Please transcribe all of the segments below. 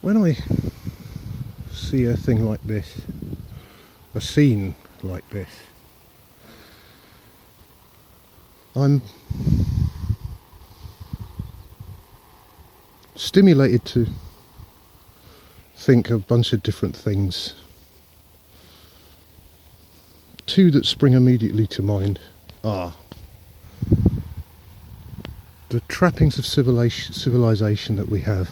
when I see a thing like this, a scene like this, I'm stimulated to think of a bunch of different things. Two that spring immediately to mind are the trappings of civilization that we have.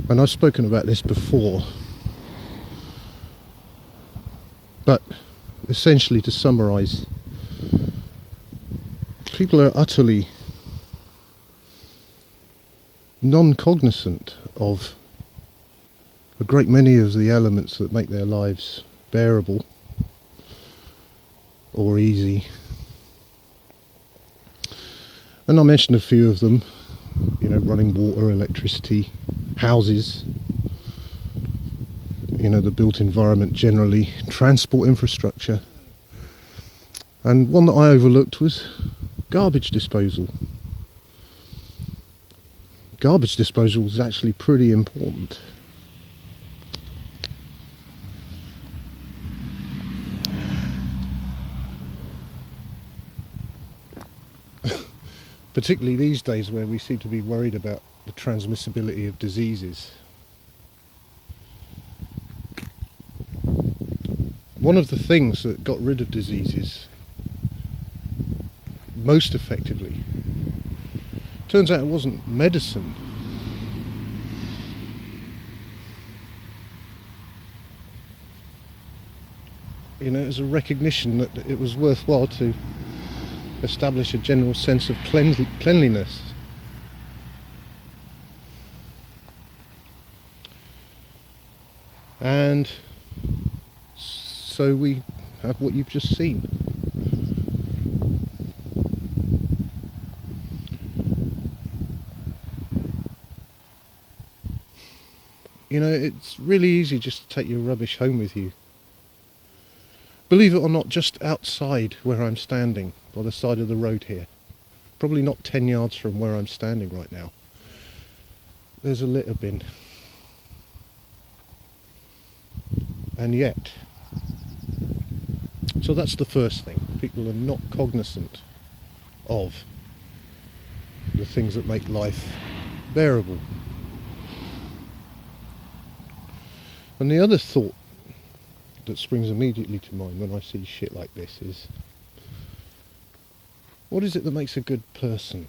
And I've spoken about this before, but essentially, to summarise, people are utterly non-cognizant of a great many of the elements that make their lives bearable or easy. And I mentioned a few of them, running water, electricity, houses, the built environment generally, transport infrastructure. And one that I overlooked was garbage disposal. Garbage disposal is actually pretty important. Particularly these days where we seem to be worried about the transmissibility of diseases. One of the things that got rid of diseases most effectively, turns out it wasn't medicine. It was a recognition that it was worthwhile to establish a general sense of cleanliness. And so we have what you've just seen. It's really easy just to take your rubbish home with you. Believe it or not, just outside where I'm standing, by the side of the road here, probably not 10 yards from where I'm standing right now, there's a litter bin. And yet, so that's the first thing. People are not cognizant of the things that make life bearable. And the other thought that springs immediately to mind when I see shit like this is, what is it that makes a good person?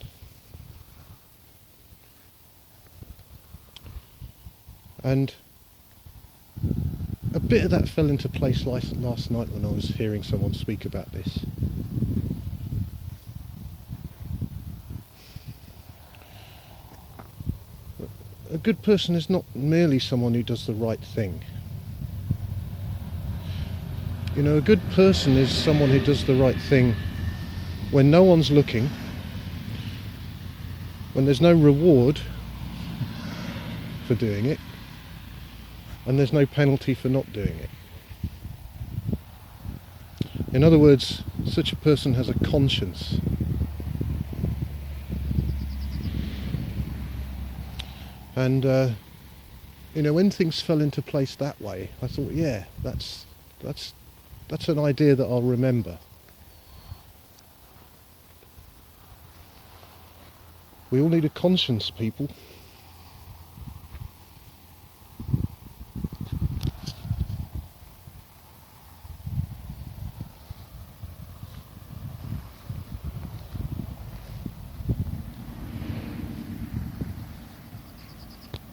And a bit of that fell into place last night when I was hearing someone speak about this. A good person is not merely someone who does the right thing. A good person is someone who does the right thing when no one's looking, when there's no reward for doing it, and there's no penalty for not doing it. In other words, such a person has a conscience. And when things fell into place that way, I thought, yeah, that's an idea that I'll remember. We all need a conscience, people.